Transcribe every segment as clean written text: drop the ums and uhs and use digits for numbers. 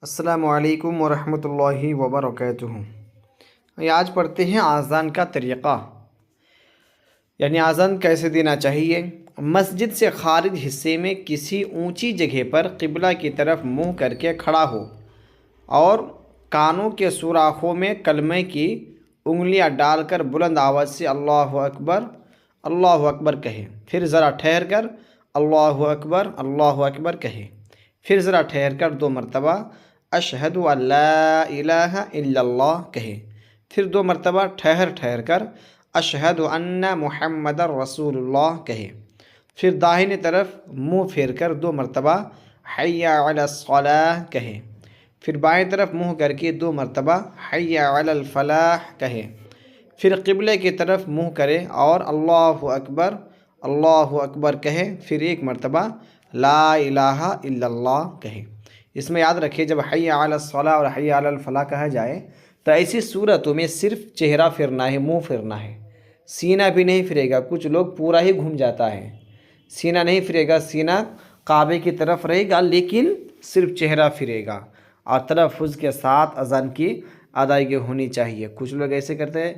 السلام علیکم ورحمۃ اللہ وبرکاتہ۔ آج پڑھتے ہیں آذان کا طریقہ، یعنی آذان کیسے دینا چاہیے۔ مسجد سے خارج حصے میں کسی اونچی جگہ پر قبلہ کی طرف منہ کر کے کھڑا ہو اور کانوں کے سوراخوں میں کلمے کی انگلیاں ڈال کر بلند آواز سے اللہ اکبر کہے، پھر ذرا ٹھہر کر اللہ اکبر کہے، پھر ذرا ٹھہر کر 2 مرتبہ اشہد ان لا الہ الا اللہ کہے، پھر 2 مرتبہ ٹھہر کر اشہد ان محمد رسول اللہ کہے، پھر داہنی طرف منہ پھیر کر 2 مرتبہ حی علی الصلاۃ کہے، پھر بائیں طرف منہ کر کے 2 مرتبہ حی علی الفلاح کہے، پھر قبلے کی طرف منہ کرے اور اللہ اکبر کہے، پھر 1 مرتبہ لا الہ الا اللہ کہے۔ اس میں یاد رکھیں، جب حی علی الصلاۃ اور حی علی الفلاح کہا جائے تو ایسی صورتوں میں صرف چہرہ پھرنا ہے، منہ پھرنا ہے، سینہ بھی نہیں پھرے گا۔ کچھ لوگ پورا ہی گھوم جاتا ہے، سینہ نہیں پھرے گا، سینہ کعبے کی طرف رہے گا لیکن صرف چہرہ پھرے گا، اور تلفظ کے ساتھ اذان کی ادائیگی ہونی چاہیے۔ کچھ لوگ ایسے کرتے ہیں،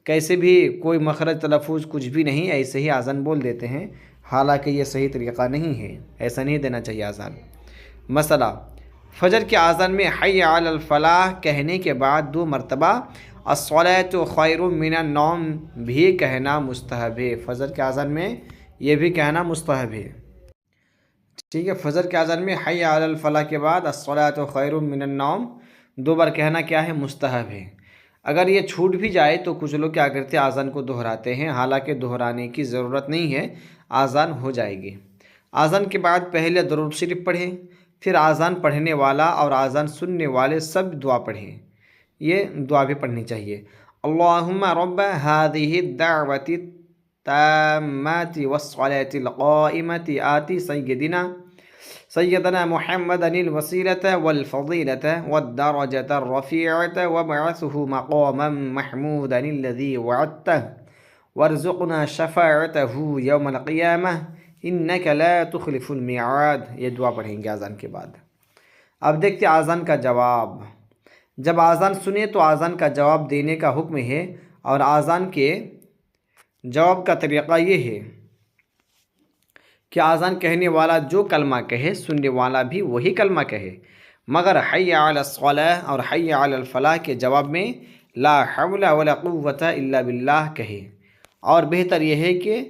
کیسے بھی کوئی مخرج تلفظ کچھ بھی نہیں، ایسے ہی اذان بول دیتے ہیں، حالانکہ یہ صحیح طریقہ نہیں ہے، ایسا نہیں دینا چاہیے اذان۔ مسئلہ، فجر کے اذان میں حی علی الفلاح کہنے کے بعد 2 مرتبہ الصلاۃ خیر من النوم بھی کہنا مستحب ہے۔ فجر کے اذان میں یہ بھی کہنا مستحب ہے، ٹھیک ہے۔ فجر کے اذان میں حی علی الفلاح کے بعد الصلاۃ خیر من النوم 2 بار کہنا کیا ہے؟ مستحب ہے۔ اگر یہ چھوٹ بھی جائے تو کچھ لوگ کیا کرتے ہیں، اذان کو دہراتے ہیں، حالانکہ دہرانے کی ضرورت نہیں ہے، اذان ہو جائے گی۔ اذان کے بعد پہلے درود شریف پڑھیں، پھر اذان پڑھنے والا اور اذان سننے والے سب دعا پڑھیں۔ یہ دعا بھی پڑھنی چاہیے، اللہم رب هذه الدعوة التامة والصلاة القائمة آت سیدنا محمد الوسیلة والفضیلة والدرجة الرفیعة وابعثه مقاما محمودا الذي وعدته وارزقنا شفاعته یوم القیامة انک لا تخلف المیعاد۔ یہ دعا پڑھیں گے اذان کے بعد۔ اب دیکھتے ہیں اذان کا جواب۔ جب اذان سنیں تو اذان کا جواب دینے کا حکم ہے، اور اذان کے جواب کا طریقہ یہ ہے کہ اذان کہنے والا جو کلمہ کہے، سننے والا بھی وہی کلمہ کہے، مگر حی علی الصلاۃ اور حی علی الفلاح کے جواب میں لا حول ولا قوۃ الا باللہ کہے، اور بہتر یہ ہے کہ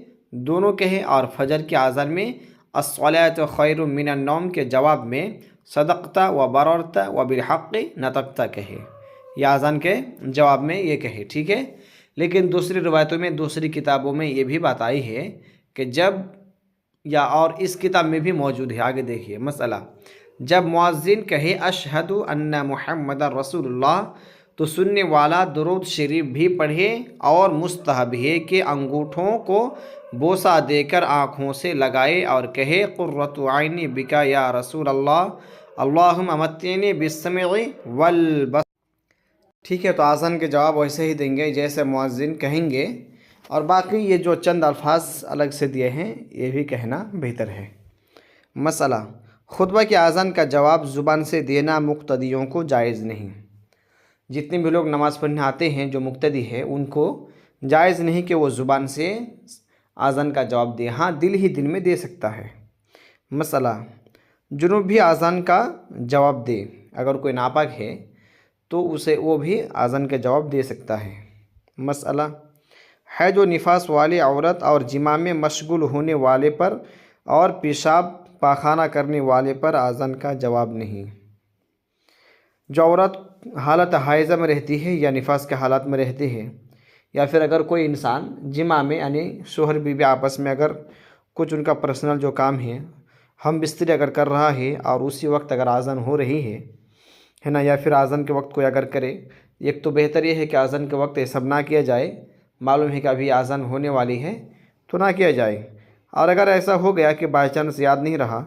دونوں کہے، اور فجر کے اذان میں الصلاۃ خیر من النوم کے جواب میں صدقت و بررت و بالحق نطقت کہے۔ یہ اذان کے جواب میں یہ کہے، ٹھیک ہے۔ لیکن دوسری روایتوں میں، دوسری کتابوں میں یہ بھی بات آئی ہے کہ جب، یا اور اس کتاب میں بھی موجود ہے، آگے دیکھیے مسئلہ، جب مؤذن کہے اشہد ان محمد رسول اللہ تو سننے والا درود شریف بھی پڑھے، اور مستحب ہے کہ انگوٹھوں کو بوسہ دے کر آنکھوں سے لگائے اور کہے قرۃ عینی بک یا رسول اللہ اللہم متعنی بالسمع والبصر، ٹھیک ہے۔ تو اذان کے جواب ویسے ہی دیں گے جیسے مؤذن کہیں گے، اور باقی یہ جو چند الفاظ الگ سے دیے ہیں یہ بھی کہنا بہتر ہے۔ مسئلہ، خطبہ کے اذان کا جواب زبان سے دینا مقتدیوں کو جائز نہیں۔ جتنے بھی لوگ نماز پڑھنے آتے ہیں جو مقتدی ہے، ان کو جائز نہیں کہ وہ زبان سے اذان کا جواب دے، ہاں دل ہی دل میں دے سکتا ہے۔ مسئلہ، جنوب بھی اذان کا جواب دے، اگر کوئی ناپاک ہے تو وہ بھی اذان کا جواب دے سکتا ہے۔ مسئلہ، حیض و نفاس والے عورت اور جماع میں مشغول ہونے والے پر اور پیشاب پاخانہ کرنے والے پر اذان کا جواب نہیں۔ جو عورت حالت حائضہ میں رہتی ہے یا نفاس کے حالات میں رہتے ہیں، یا پھر اگر کوئی انسان جماع میں، یعنی شوہر بیوی آپس میں اگر کچھ ان کا پرسنل جو کام ہے، ہم بستری اگر کر رہا ہے اور اسی وقت اگر اذان ہو رہی ہے نا، یا پھر اذان کے وقت کوئی اگر کرے، ایک تو بہتر یہ ہے کہ اذان کے وقت یہ سب نہ کیا جائے، معلوم ہے کہ ابھی اذان ہونے والی ہے تو نہ کیا جائے، اور اگر ایسا ہو گیا کہ بائی چانس یاد نہیں رہا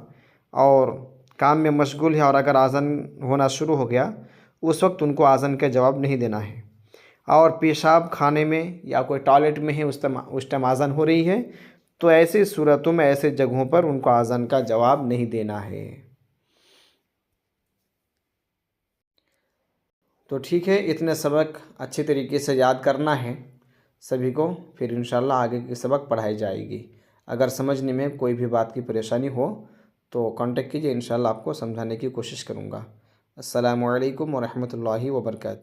اور کام میں مشغول ہے اور اگر اذان ہونا شروع ہو گیا، اس وقت ان کو اذان کا جواب نہیں دینا ہے۔ اور پیشاب خانے میں یا کوئی ٹوائلٹ میں ہے، اس ٹائم اذان ہو رہی ہے، تو ایسی صورتوں میں، ایسے جگہوں پر ان کو اذان کا جواب نہیں دینا ہے۔ تو ٹھیک ہے، اتنے سبق اچھے طریقے سے یاد کرنا ہے سبھی کو، پھر انشاءاللہ آگے کے سبق پڑھائی جائے گی۔ اگر سمجھنے میں کوئی بھی بات کی پریشانی ہو تو کانٹیکٹ کیجئے، انشاءاللہ آپ کو سمجھانے کی کوشش کروں گا۔ السلام علیکم ورحمۃ اللہ وبرکاتہ۔